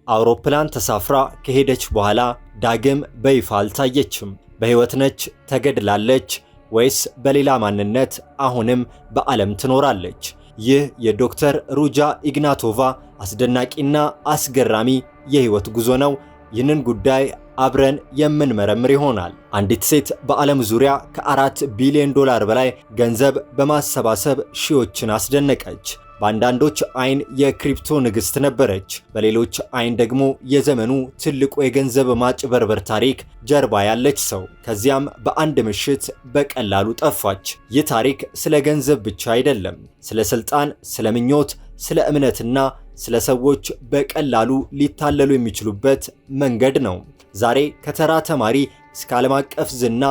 አውሮፕላን ተሳፍራ ከሄደች በኋላ ዳግም በይፋ አልታየችም። በሕይወት ነች? ተገድላለች? ወይስ በሌላ ማንነት አሁንም በዓለም ትኖራለች? ይህ የዶክተር ሩጃ ኢግናቶቫ አስደናቂና አስገራሚ የሕይወት ጉዞ ነው። ይህንን ጉዳይ አብረን የምንመረምር ይሆናል። አንዲት ሴት በዓለም ዙሪያ ከ4 ቢሊዮን ዶላር በላይ ገንዘብ በማሰባሰብ ሺዎችን አስደነቀች። በአንዳንዶች አይን የክሪፕቶ ንግሥት ነበረች፣ በሌሎች አይን ደግሞ የዘመኑ ትልቁ የገንዘብ ማጭበርበር ታሪክ ጀርባ ያለች ሰው። ከዚያም በአንድ ምሽት በቀላሉ ጠፋች። ይህ ታሪክ ስለ ገንዘብ ብቻ አይደለም፣ ስለ ስልጣን፣ ስለ ምኞት፣ ስለ እምነትና ስለ ሰዎች በቀላሉ ሊታለሉ የሚችሉበት መንገድ ነው። ዛሬ ከተራ ተማሪ እስከ ዓለም አቀፍ ዝና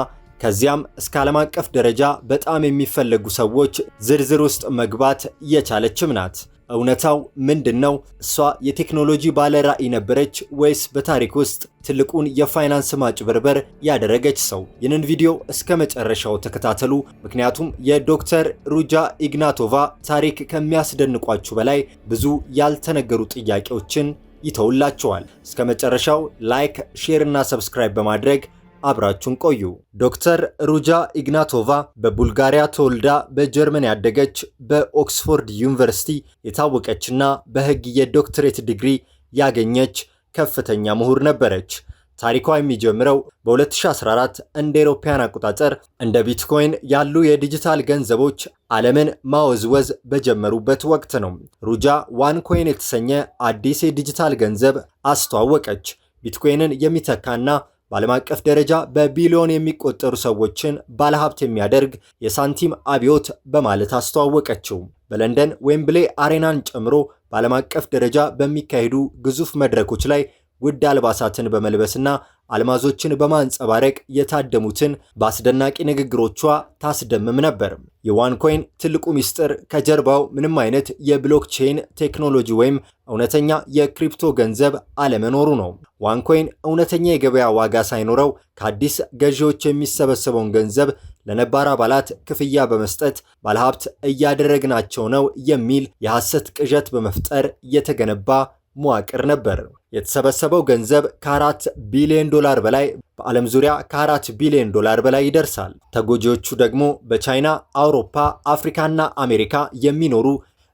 ከዚያም እስከ ዓለም አቀፍ ደረጃ በጣም የሚፈለጉ ሰዎች ዝርዝር ውስጥ መግባት የቻለችም ናት። እውነታው ምንድነው? እሷ የቴክኖሎጂ ባለራዕይ ነበረች ወይስ በታሪክ ውስጥ ትልቁን የፋይናንስ ማጭበርበር ያደረገች ሰው? ይህንን ቪዲዮ እስከ መጨረሻው ተከታተሉ፣ ምክንያቱም የዶክተር ሩጃ ኢግናቶቫ ታሪክ ከሚያስደንቋችሁ በላይ ብዙ ያልተነገሩ ጥያቄዎችን ይተውላችኋል። እስከ መጨረሻው ላይክ፣ ሼር እና ሰብስክራይብ በማድረግ አብራችሁን ቆዩ። ዶክተር ሩጃ ኢግናቶቫ በቡልጋሪያ ተወልዳ በጀርመን ያደገች፣ በኦክስፎርድ ዩኒቨርሲቲ የታወቀችና በሕግ የዶክትሬት ዲግሪ ያገኘች ከፍተኛ ምሁር ነበረች። ታሪኳ የሚጀምረው በ2014 እንደ አውሮፓውያን አቆጣጠር እንደ ቢትኮይን ያሉ የዲጂታል ገንዘቦች ዓለምን ማወዝወዝ በጀመሩበት ወቅት ነው። ሩጃ ዋንኮይን የተሰኘ አዲስ የዲጂታል ገንዘብ አስተዋወቀች። ቢትኮይንን የሚተካና በዓለም አቀፍ ደረጃ በቢሊዮን የሚቆጠሩ ሰዎችን ባለሀብት የሚያደርግ የሳንቲም አብዮት በማለት አስተዋወቀችው። በለንደን ዌምብሌ አሬናን ጨምሮ በዓለም አቀፍ ደረጃ በሚካሄዱ ግዙፍ መድረኮች ላይ ውድ አልባሳትን በመልበስና አልማዞችን በማንጸባረቅ የታደሙትን በአስደናቂ ንግግሮቿ ታስደምም ነበር። የዋንኮይን ትልቁ ሚስጥር ከጀርባው ምንም አይነት የብሎክቼን ቴክኖሎጂ ወይም እውነተኛ የክሪፕቶ ገንዘብ አለመኖሩ ነው። ዋንኮይን እውነተኛ የገበያ ዋጋ ሳይኖረው ከአዲስ ገዢዎች የሚሰበሰበውን ገንዘብ ለነባር አባላት ክፍያ በመስጠት ባለሀብት እያደረግናቸው ነው የሚል የሐሰት ቅዠት በመፍጠር የተገነባ መዋቅር ነበር። የተሰበሰበው ገንዘብ ከ4 ቢሊዮን ዶላር በላይ በዓለም ዙሪያ ከ4 ቢሊዮን ዶላር በላይ ይደርሳል። ተጎጂዎቹ ደግሞ በቻይና፣ አውሮፓ፣ አፍሪካና አሜሪካ የሚኖሩ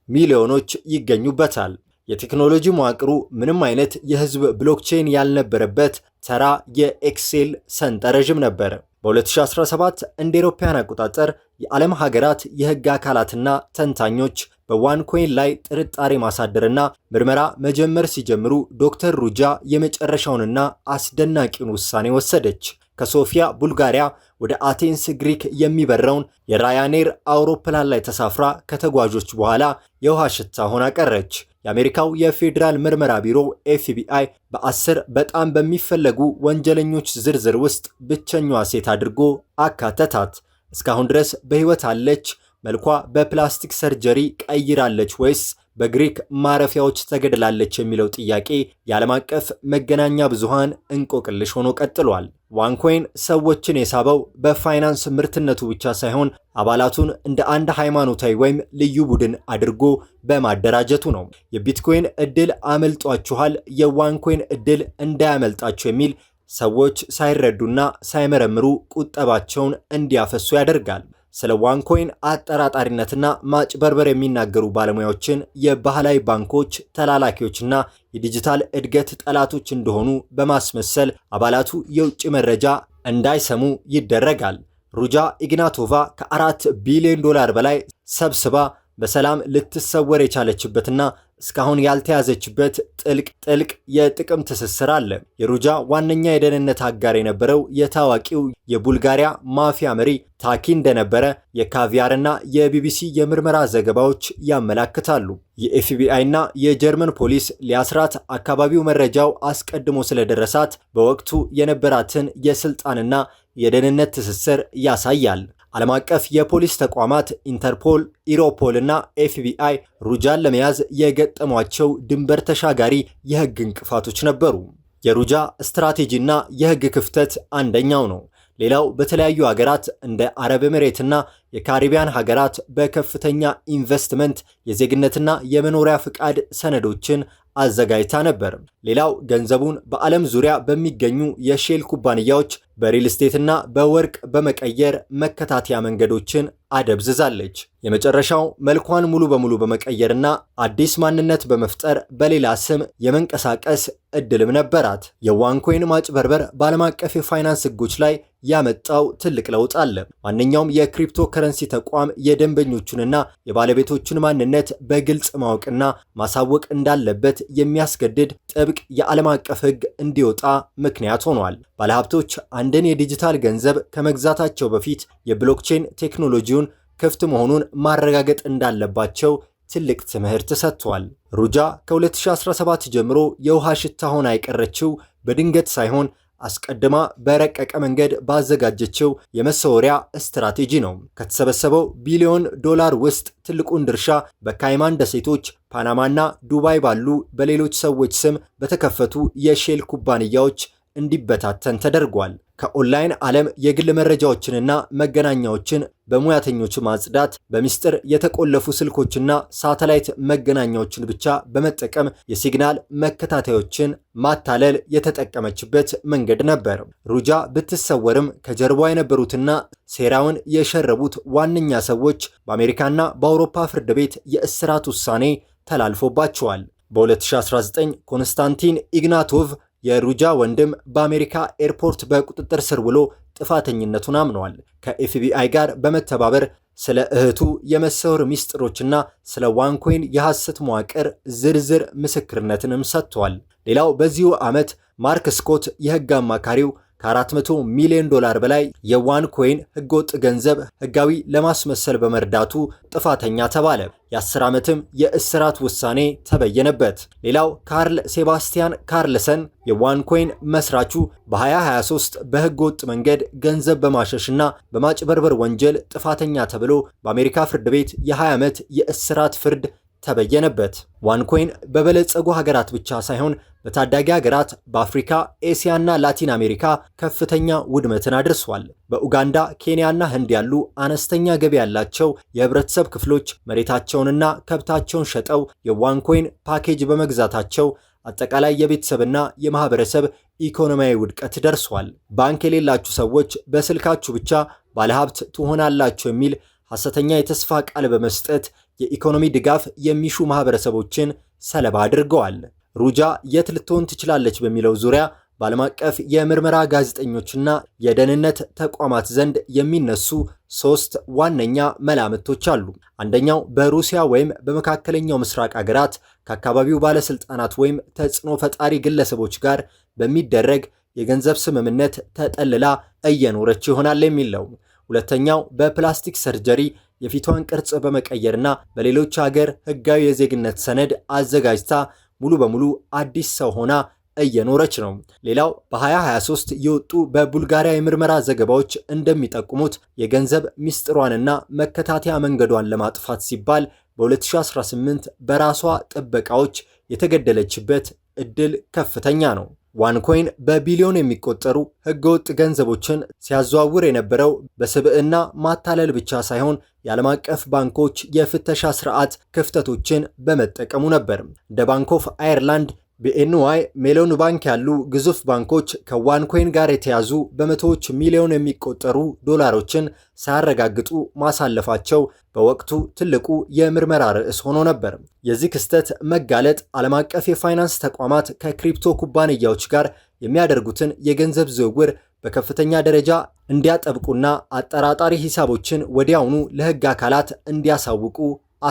ሚሊዮኖች ይገኙበታል። የቴክኖሎጂ መዋቅሩ ምንም አይነት የህዝብ ብሎክቼን ያልነበረበት ተራ የኤክሴል ሰንጠረዥም ነበር። በ2017 እንደ አውሮፓውያን አቆጣጠር የዓለም ሀገራት የህግ አካላትና ተንታኞች በዋንኮይን ላይ ጥርጣሬ ማሳደርና ምርመራ መጀመር ሲጀምሩ ዶክተር ሩጃ የመጨረሻውንና አስደናቂውን ውሳኔ ወሰደች። ከሶፊያ ቡልጋሪያ ወደ አቴንስ ግሪክ የሚበረውን የራያኔር አውሮፕላን ላይ ተሳፍራ ከተጓዦች በኋላ የውሃ ሽታ ሆና ቀረች። የአሜሪካው የፌዴራል ምርመራ ቢሮ ኤፍቢአይ በ10 በጣም በሚፈለጉ ወንጀለኞች ዝርዝር ውስጥ ብቸኛዋ ሴት አድርጎ አካተታት። እስካሁን ድረስ በሕይወት አለች? መልኳ በፕላስቲክ ሰርጀሪ ቀይራለች ወይስ በግሪክ ማረፊያዎች ተገድላለች የሚለው ጥያቄ የዓለም አቀፍ መገናኛ ብዙሃን እንቆቅልሽ ሆኖ ቀጥሏል። ዋንኮይን ሰዎችን የሳበው በፋይናንስ ምርትነቱ ብቻ ሳይሆን አባላቱን እንደ አንድ ሃይማኖታዊ ወይም ልዩ ቡድን አድርጎ በማደራጀቱ ነው። የቢትኮይን ዕድል አመልጧችኋል፣ የዋንኮይን ዕድል እንዳያመልጣችሁ የሚል ሰዎች ሳይረዱና ሳይመረምሩ ቁጠባቸውን እንዲያፈሱ ያደርጋል። ስለ ዋንኮይን አጠራጣሪነትና ማጭበርበር የሚናገሩ ባለሙያዎችን የባህላዊ ባንኮች ተላላኪዎችና የዲጂታል እድገት ጠላቶች እንደሆኑ በማስመሰል አባላቱ የውጭ መረጃ እንዳይሰሙ ይደረጋል። ሩጃ ኢግናቶቫ ከ4 ቢሊዮን ዶላር በላይ ሰብስባ በሰላም ልትሰወር የቻለችበትና እስካሁን ያልተያዘችበት ጥልቅ የጥቅም ትስስር አለ። የሩጃ ዋነኛ የደህንነት አጋር የነበረው የታዋቂው የቡልጋሪያ ማፊያ መሪ ታኪ እንደነበረ የካቪያርና የቢቢሲ የምርመራ ዘገባዎች ያመላክታሉ። የኤፍቢአይ እና የጀርመን ፖሊስ ሊያስራት አካባቢው መረጃው አስቀድሞ ስለደረሳት በወቅቱ የነበራትን የስልጣንና የደህንነት ትስስር ያሳያል። ዓለም አቀፍ የፖሊስ ተቋማት ኢንተርፖል፣ ኢሮፖል እና ኤፍቢአይ ሩጃን ለመያዝ የገጠሟቸው ድንበር ተሻጋሪ የሕግ እንቅፋቶች ነበሩ። የሩጃ ስትራቴጂና የሕግ ክፍተት አንደኛው ነው። ሌላው በተለያዩ ሀገራት እንደ አረብ ኤሚሬትና የካሪቢያን ሀገራት በከፍተኛ ኢንቨስትመንት የዜግነትና የመኖሪያ ፍቃድ ሰነዶችን አዘጋጅታ ነበር። ሌላው ገንዘቡን በዓለም ዙሪያ በሚገኙ የሼል ኩባንያዎች በሪል ስቴትና በወርቅ በመቀየር መከታተያ መንገዶችን አደብዝዛለች። የመጨረሻው መልኳን ሙሉ በሙሉ በመቀየርና አዲስ ማንነት በመፍጠር በሌላ ስም የመንቀሳቀስ እድልም ነበራት። የዋንኮይን ማጭበርበር በዓለም አቀፍ የፋይናንስ ሕጎች ላይ ያመጣው ትልቅ ለውጥ አለ። ማንኛውም የክሪፕቶ ከረንሲ ተቋም የደንበኞቹንና የባለቤቶቹን ማንነት በግልጽ ማወቅና ማሳወቅ እንዳለበት የሚያስገድድ ጥብቅ የዓለም አቀፍ ሕግ እንዲወጣ ምክንያት ሆኗል። ባለሀብቶች አንድን የዲጂታል ገንዘብ ከመግዛታቸው በፊት የብሎክቼን ቴክኖሎጂውን ክፍት መሆኑን ማረጋገጥ እንዳለባቸው ትልቅ ትምህርት ሰጥቷል። ሩጃ ከ2017 ጀምሮ የውሃ ሽታ ሆና የቀረችው በድንገት ሳይሆን አስቀድማ በረቀቀ መንገድ ባዘጋጀችው የመሰወሪያ ስትራቴጂ ነው። ከተሰበሰበው ቢሊዮን ዶላር ውስጥ ትልቁን ድርሻ በካይማን ደሴቶች፣ ፓናማና ዱባይ ባሉ በሌሎች ሰዎች ስም በተከፈቱ የሼል ኩባንያዎች እንዲበታተን ተደርጓል። ከኦንላይን ዓለም የግል መረጃዎችንና መገናኛዎችን በሙያተኞች ማጽዳት፣ በሚስጥር የተቆለፉ ስልኮችና ሳተላይት መገናኛዎችን ብቻ በመጠቀም የሲግናል መከታተያዎችን ማታለል የተጠቀመችበት መንገድ ነበር። ሩጃ ብትሰወርም ከጀርባ የነበሩትና ሴራውን የሸረቡት ዋነኛ ሰዎች በአሜሪካና በአውሮፓ ፍርድ ቤት የእስራት ውሳኔ ተላልፎባቸዋል። በ2019 ኮንስታንቲን ኢግናቶቭ የሩጃ ወንድም በአሜሪካ ኤርፖርት በቁጥጥር ስር ውሎ ጥፋተኝነቱን አምነዋል። ከኤፍቢአይ ጋር በመተባበር ስለ እህቱ የመሰወር ሚስጥሮችና ስለ ዋንኮይን የሐሰት መዋቅር ዝርዝር ምስክርነትንም ሰጥቷል። ሌላው በዚሁ ዓመት ማርክ ስኮት የሕግ አማካሪው ከ400 ሚሊዮን ዶላር በላይ የዋንኮይን ህገወጥ ገንዘብ ህጋዊ ለማስመሰል በመርዳቱ ጥፋተኛ ተባለ። የ10 ዓመትም የእስራት ውሳኔ ተበየነበት። ሌላው ካርል ሴባስቲያን ካርልሰን የዋንኮይን መስራቹ በ2023 በህገወጥ መንገድ ገንዘብ በማሸሽና በማጭበርበር ወንጀል ጥፋተኛ ተብሎ በአሜሪካ ፍርድ ቤት የ20 ዓመት የእስራት ፍርድ ተበየነበት። ዋንኮይን በበለጸጉ ሀገራት ብቻ ሳይሆን በታዳጊ ሀገራት በአፍሪካ፣ ኤሲያና ላቲን አሜሪካ ከፍተኛ ውድመትን አድርሷል። በኡጋንዳ፣ ኬንያና ህንድ ያሉ አነስተኛ ገቢ ያላቸው የህብረተሰብ ክፍሎች መሬታቸውንና ከብታቸውን ሸጠው የዋንኮይን ፓኬጅ በመግዛታቸው አጠቃላይ የቤተሰብና የማህበረሰብ ኢኮኖሚያዊ ውድቀት ደርሷል። ባንክ የሌላችሁ ሰዎች በስልካችሁ ብቻ ባለሀብት ትሆናላችሁ የሚል ሐሰተኛ የተስፋ ቃል በመስጠት የኢኮኖሚ ድጋፍ የሚሹ ማህበረሰቦችን ሰለባ አድርገዋል። ሩጃ የት ልትሆን ትችላለች በሚለው ዙሪያ በዓለም አቀፍ የምርመራ ጋዜጠኞችና የደህንነት ተቋማት ዘንድ የሚነሱ 3 ዋነኛ መላምቶች አሉ። አንደኛው በሩሲያ ወይም በመካከለኛው ምስራቅ ሀገራት ከአካባቢው ባለስልጣናት ወይም ተጽዕኖ ፈጣሪ ግለሰቦች ጋር በሚደረግ የገንዘብ ስምምነት ተጠልላ እየኖረች ይሆናል የሚል ነው። ሁለተኛው በፕላስቲክ ሰርጀሪ የፊቷን ቅርጽ በመቀየርና በሌሎች ሀገር ህጋዊ የዜግነት ሰነድ አዘጋጅታ ሙሉ በሙሉ አዲስ ሰው ሆና እየኖረች ነው። ሌላው በ2023 የወጡ በቡልጋሪያ የምርመራ ዘገባዎች እንደሚጠቁሙት የገንዘብ ሚስጥሯንና መከታተያ መንገዷን ለማጥፋት ሲባል በ2018 በራሷ ጥበቃዎች የተገደለችበት እድል ከፍተኛ ነው። ዋንኮይን በቢሊዮን የሚቆጠሩ ህገወጥ ገንዘቦችን ሲያዘዋውር የነበረው በስብዕና ማታለል ብቻ ሳይሆን የዓለም አቀፍ ባንኮች የፍተሻ ስርዓት ክፍተቶችን በመጠቀሙ ነበር። እንደ ባንክ ኦፍ አየርላንድ፣ ቢኤንዋይ፣ ሜሎን ባንክ ያሉ ግዙፍ ባንኮች ከዋንኮይን ጋር የተያዙ በመቶዎች ሚሊዮን የሚቆጠሩ ዶላሮችን ሳያረጋግጡ ማሳለፋቸው በወቅቱ ትልቁ የምርመራ ርዕስ ሆኖ ነበር። የዚህ ክስተት መጋለጥ ዓለም አቀፍ የፋይናንስ ተቋማት ከክሪፕቶ ኩባንያዎች ጋር የሚያደርጉትን የገንዘብ ዝውውር በከፍተኛ ደረጃ እንዲያጠብቁና አጠራጣሪ ሂሳቦችን ወዲያውኑ ለህግ አካላት እንዲያሳውቁ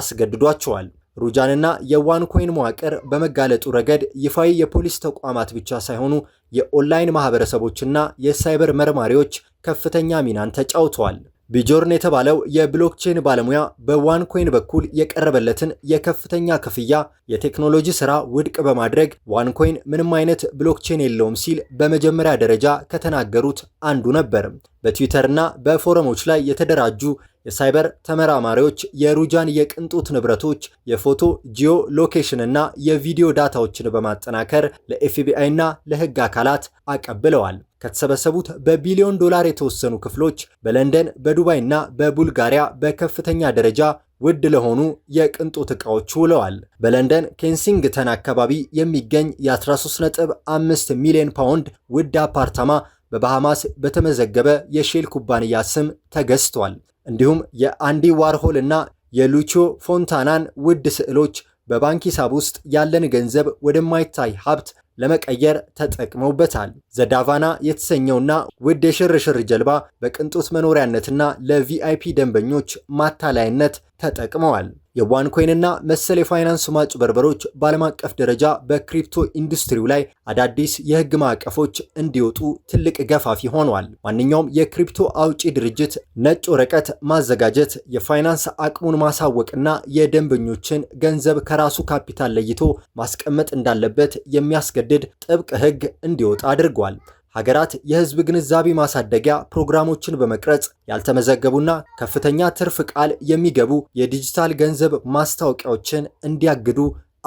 አስገድዷቸዋል። ሩጃንና የዋንኮይን መዋቅር በመጋለጡ ረገድ ይፋዊ የፖሊስ ተቋማት ብቻ ሳይሆኑ የኦንላይን ማህበረሰቦችና የሳይበር መርማሪዎች ከፍተኛ ሚናን ተጫውተዋል። ቢጆርን የተባለው የብሎክቼን ባለሙያ በዋንኮይን በኩል የቀረበለትን የከፍተኛ ክፍያ የቴክኖሎጂ ሥራ ውድቅ በማድረግ ዋንኮይን ምንም አይነት ብሎክቼን የለውም ሲል በመጀመሪያ ደረጃ ከተናገሩት አንዱ ነበር። በትዊተርና በፎረሞች ላይ የተደራጁ የሳይበር ተመራማሪዎች የሩጃን የቅንጦት ንብረቶች የፎቶ ጂኦ ሎኬሽን እና የቪዲዮ ዳታዎችን በማጠናከር ለኤፍቢአይ እና ለሕግ አካላት አቀብለዋል። ከተሰበሰቡት በቢሊዮን ዶላር የተወሰኑ ክፍሎች በለንደን፣ በዱባይ እና በቡልጋሪያ በከፍተኛ ደረጃ ውድ ለሆኑ የቅንጦት ዕቃዎች ውለዋል። በለንደን ኬንሲንግተን አካባቢ የሚገኝ የ13.5 ሚሊዮን ፓውንድ ውድ አፓርታማ በባሃማስ በተመዘገበ የሼል ኩባንያ ስም ተገዝቷል። እንዲሁም የአንዲ ዋርሆል እና የሉቺዮ ፎንታናን ውድ ስዕሎች በባንክ ሂሳብ ውስጥ ያለን ገንዘብ ወደማይታይ ሀብት ለመቀየር ተጠቅመውበታል። ዘዳቫና የተሰኘውና ውድ የሽርሽር ጀልባ በቅንጦት መኖሪያነትና ለቪአይፒ ደንበኞች ማታለያነት ተጠቅመዋል። የዋንኮይንና መሰል የፋይናንስ ማጭበርበሮች በዓለም አቀፍ ደረጃ በክሪፕቶ ኢንዱስትሪው ላይ አዳዲስ የሕግ ማዕቀፎች እንዲወጡ ትልቅ ገፋፊ ሆኗል። ማንኛውም የክሪፕቶ አውጪ ድርጅት ነጭ ወረቀት ማዘጋጀት፣ የፋይናንስ አቅሙን ማሳወቅና የደንበኞችን ገንዘብ ከራሱ ካፒታል ለይቶ ማስቀመጥ እንዳለበት የሚያስገድድ ጥብቅ ሕግ እንዲወጣ አድርጓል። ሀገራት የህዝብ ግንዛቤ ማሳደጊያ ፕሮግራሞችን በመቅረጽ ያልተመዘገቡና ከፍተኛ ትርፍ ቃል የሚገቡ የዲጂታል ገንዘብ ማስታወቂያዎችን እንዲያግዱ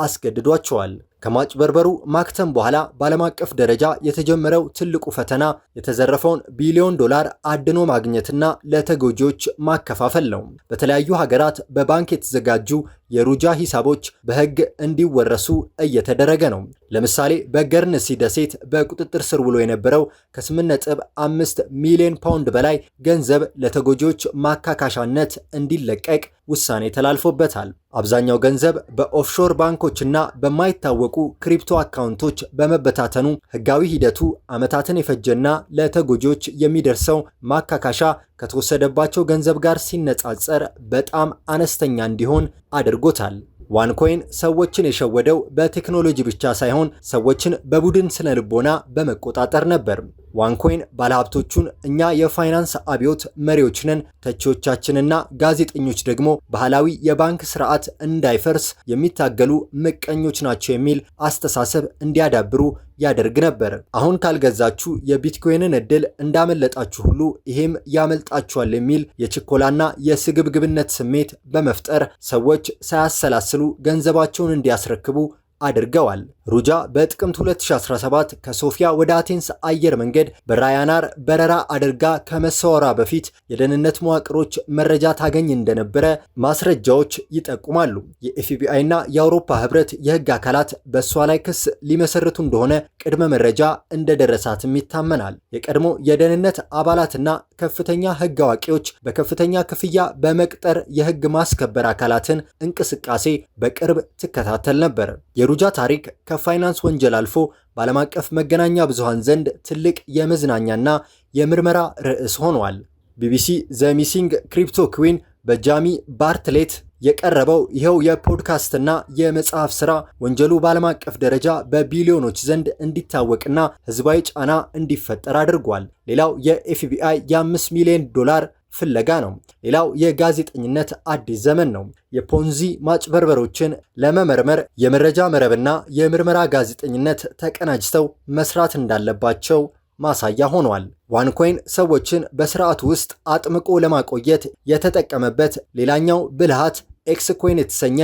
አስገድዷቸዋል። ከማጭበርበሩ ማክተም በኋላ በዓለም አቀፍ ደረጃ የተጀመረው ትልቁ ፈተና የተዘረፈውን ቢሊዮን ዶላር አድኖ ማግኘትና ለተጎጂዎች ማከፋፈል ነው። በተለያዩ ሀገራት በባንክ የተዘጋጁ የሩጃ ሂሳቦች በህግ እንዲወረሱ እየተደረገ ነው። ለምሳሌ በገርንሲ ደሴት በቁጥጥር ስር ውሎ የነበረው ከ8.5 ሚሊዮን ፓውንድ በላይ ገንዘብ ለተጎጂዎች ማካካሻነት እንዲለቀቅ ውሳኔ ተላልፎበታል። አብዛኛው ገንዘብ በኦፍሾር ባንኮችና በማይታወቁ ክሪፕቶ አካውንቶች በመበታተኑ ህጋዊ ሂደቱ ዓመታትን የፈጀና ለተጎጂዎች የሚደርሰው ማካካሻ ከተወሰደባቸው ገንዘብ ጋር ሲነጻጸር በጣም አነስተኛ እንዲሆን አድርጎታል። ዋንኮይን ሰዎችን የሸወደው በቴክኖሎጂ ብቻ ሳይሆን ሰዎችን በቡድን ስነ ልቦና በመቆጣጠር ነበር። ዋንኮይን ባለሀብቶቹን እኛ የፋይናንስ አብዮት መሪዎች ነን፣ ተቺዎቻችንና ጋዜጠኞች ደግሞ ባህላዊ የባንክ ስርዓት እንዳይፈርስ የሚታገሉ ምቀኞች ናቸው የሚል አስተሳሰብ እንዲያዳብሩ ያደርግ ነበር። አሁን ካልገዛችሁ የቢትኮይንን እድል እንዳመለጣችሁ ሁሉ ይሄም ያመልጣችኋል የሚል የችኮላና የስግብግብነት ስሜት በመፍጠር ሰዎች ሳያሰላስሉ ገንዘባቸውን እንዲያስረክቡ አድርገዋል። ሩጃ በጥቅምት 2017 ከሶፊያ ወደ አቴንስ አየር መንገድ በራያናር በረራ አድርጋ ከመሰወሯ በፊት የደህንነት መዋቅሮች መረጃ ታገኝ እንደነበረ ማስረጃዎች ይጠቁማሉ። የኤፍቢአይ እና የአውሮፓ ህብረት የህግ አካላት በእሷ ላይ ክስ ሊመሰርቱ እንደሆነ ቅድመ መረጃ እንደደረሳትም ይታመናል። የቀድሞ የደህንነት አባላትና ከፍተኛ ህግ አዋቂዎች በከፍተኛ ክፍያ በመቅጠር የህግ ማስከበር አካላትን እንቅስቃሴ በቅርብ ትከታተል ነበር። የሩጃ ታሪክ ከፋይናንስ ወንጀል አልፎ በዓለም አቀፍ መገናኛ ብዙሃን ዘንድ ትልቅ የመዝናኛና የምርመራ ርዕስ ሆኗል። ቢቢሲ ዘ ሚሲንግ ክሪፕቶ ኩዊን በጃሚ ባርትሌት የቀረበው ይኸው የፖድካስትና የመጽሐፍ ሥራ ወንጀሉ በዓለም አቀፍ ደረጃ በቢሊዮኖች ዘንድ እንዲታወቅና ህዝባዊ ጫና እንዲፈጠር አድርጓል። ሌላው የኤፍቢአይ የ5 ሚሊዮን ዶላር ፍለጋ ነው። ሌላው የጋዜጠኝነት አዲስ ዘመን ነው። የፖንዚ ማጭበርበሮችን ለመመርመር የመረጃ መረብና የምርመራ ጋዜጠኝነት ተቀናጅተው መስራት እንዳለባቸው ማሳያ ሆኗል። ዋንኮይን ሰዎችን በስርዓቱ ውስጥ አጥምቆ ለማቆየት የተጠቀመበት ሌላኛው ብልሃት ኤክስኮይን የተሰኘ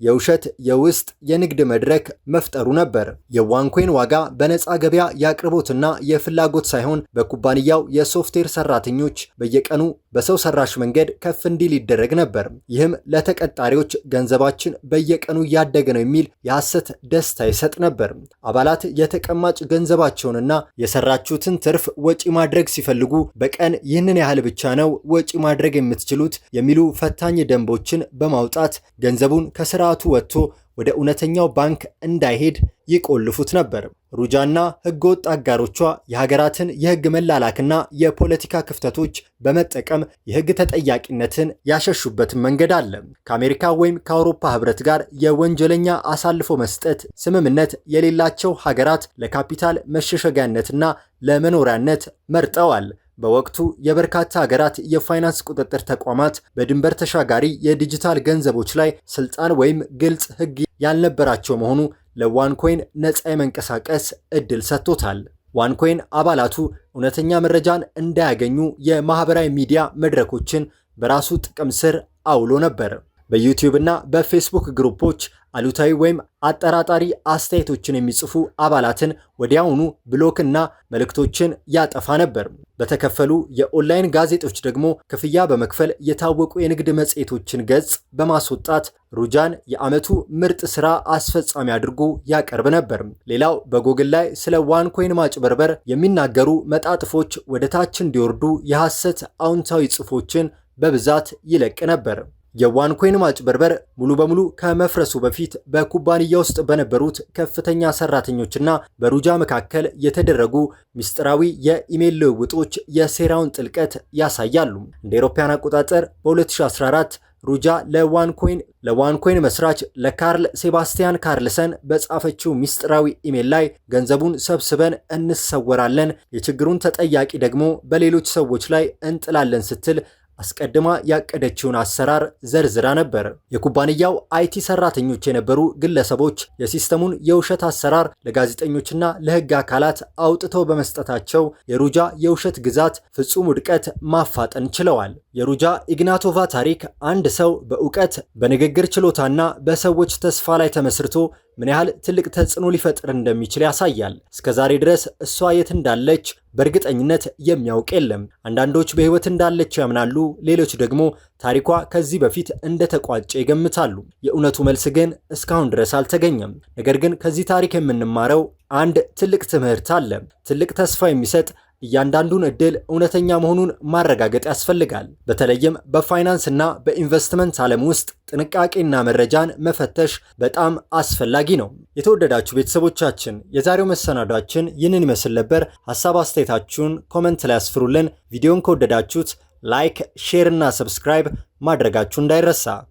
የውሸት የውስጥ የንግድ መድረክ መፍጠሩ ነበር። የዋንኮይን ዋጋ በነፃ ገበያ የአቅርቦትና የፍላጎት ሳይሆን በኩባንያው የሶፍትዌር ሰራተኞች በየቀኑ በሰው ሰራሽ መንገድ ከፍ እንዲል ይደረግ ነበር። ይህም ለተቀጣሪዎች ገንዘባችን በየቀኑ እያደገ ነው የሚል የሐሰት ደስታ ይሰጥ ነበር። አባላት የተቀማጭ ገንዘባቸውንና የሰራችሁትን ትርፍ ወጪ ማድረግ ሲፈልጉ በቀን ይህንን ያህል ብቻ ነው ወጪ ማድረግ የምትችሉት የሚሉ ፈታኝ ደንቦችን በማውጣት ገንዘቡን ከስርዓቱ ወጥቶ ወደ እውነተኛው ባንክ እንዳይሄድ ይቆልፉት ነበር። ሩጃና ህገወጥ አጋሮቿ የሀገራትን የህግ መላላክና የፖለቲካ ክፍተቶች በመጠቀም የህግ ተጠያቂነትን ያሸሹበትን መንገድ አለ። ከአሜሪካ ወይም ከአውሮፓ ህብረት ጋር የወንጀለኛ አሳልፎ መስጠት ስምምነት የሌላቸው ሀገራት ለካፒታል መሸሸጊያነትና ለመኖሪያነት መርጠዋል። በወቅቱ የበርካታ ሀገራት የፋይናንስ ቁጥጥር ተቋማት በድንበር ተሻጋሪ የዲጂታል ገንዘቦች ላይ ስልጣን ወይም ግልጽ ህግ ያልነበራቸው መሆኑ ለዋንኮይን ነፃ የመንቀሳቀስ እድል ሰጥቶታል። ዋንኮይን አባላቱ እውነተኛ መረጃን እንዳያገኙ የማህበራዊ ሚዲያ መድረኮችን በራሱ ጥቅም ስር አውሎ ነበር። በዩቲዩብ እና በፌስቡክ ግሩፖች አሉታዊ ወይም አጠራጣሪ አስተያየቶችን የሚጽፉ አባላትን ወዲያውኑ ብሎክና መልእክቶችን ያጠፋ ነበር። በተከፈሉ የኦንላይን ጋዜጦች ደግሞ ክፍያ በመክፈል የታወቁ የንግድ መጽሔቶችን ገጽ በማስወጣት ሩጃን የዓመቱ ምርጥ ሥራ አስፈጻሚ አድርጎ ያቀርብ ነበር። ሌላው በጎግል ላይ ስለ ዋንኮይን ማጭበርበር የሚናገሩ መጣጥፎች ወደ ታች እንዲወርዱ የሐሰት አዎንታዊ ጽሑፎችን በብዛት ይለቅ ነበር። የዋንኮይን ማጭበርበር ሙሉ በሙሉ ከመፍረሱ በፊት በኩባንያ ውስጥ በነበሩት ከፍተኛ ሰራተኞችና በሩጃ መካከል የተደረጉ ምስጢራዊ የኢሜል ልውውጦች የሴራውን ጥልቀት ያሳያሉ። እንደ አውሮፓውያን አቆጣጠር በ2014 ሩጃ ለዋንኮይን መስራች ለካርል ሴባስቲያን ካርልሰን በጻፈችው ምስጢራዊ ኢሜል ላይ ገንዘቡን ሰብስበን እንሰወራለን፣ የችግሩን ተጠያቂ ደግሞ በሌሎች ሰዎች ላይ እንጥላለን ስትል አስቀድማ ያቀደችውን አሰራር ዘርዝራ ነበር። የኩባንያው አይቲ ሰራተኞች የነበሩ ግለሰቦች የሲስተሙን የውሸት አሰራር ለጋዜጠኞችና ለሕግ አካላት አውጥተው በመስጠታቸው የሩጃ የውሸት ግዛት ፍጹም ውድቀት ማፋጠን ችለዋል። የሩጃ ኢግናቶቫ ታሪክ አንድ ሰው በእውቀት በንግግር ችሎታና በሰዎች ተስፋ ላይ ተመስርቶ ምን ያህል ትልቅ ተጽዕኖ ሊፈጥር እንደሚችል ያሳያል። እስከዛሬ ድረስ እሷ የት እንዳለች በእርግጠኝነት የሚያውቅ የለም። አንዳንዶች በሕይወት እንዳለች ያምናሉ፣ ሌሎች ደግሞ ታሪኳ ከዚህ በፊት እንደተቋጨ ይገምታሉ። የእውነቱ መልስ ግን እስካሁን ድረስ አልተገኘም። ነገር ግን ከዚህ ታሪክ የምንማረው አንድ ትልቅ ትምህርት አለ። ትልቅ ተስፋ የሚሰጥ እያንዳንዱን ዕድል እውነተኛ መሆኑን ማረጋገጥ ያስፈልጋል። በተለይም በፋይናንስ እና በኢንቨስትመንት ዓለም ውስጥ ጥንቃቄና መረጃን መፈተሽ በጣም አስፈላጊ ነው። የተወደዳችሁ ቤተሰቦቻችን የዛሬው መሰናዷችን ይህንን ይመስል ነበር። ሐሳብ አስተያየታችሁን ኮመንት ላይ አስፍሩልን። ቪዲዮን ከወደዳችሁት ላይክ፣ ሼር እና ሰብስክራይብ ማድረጋችሁ እንዳይረሳ።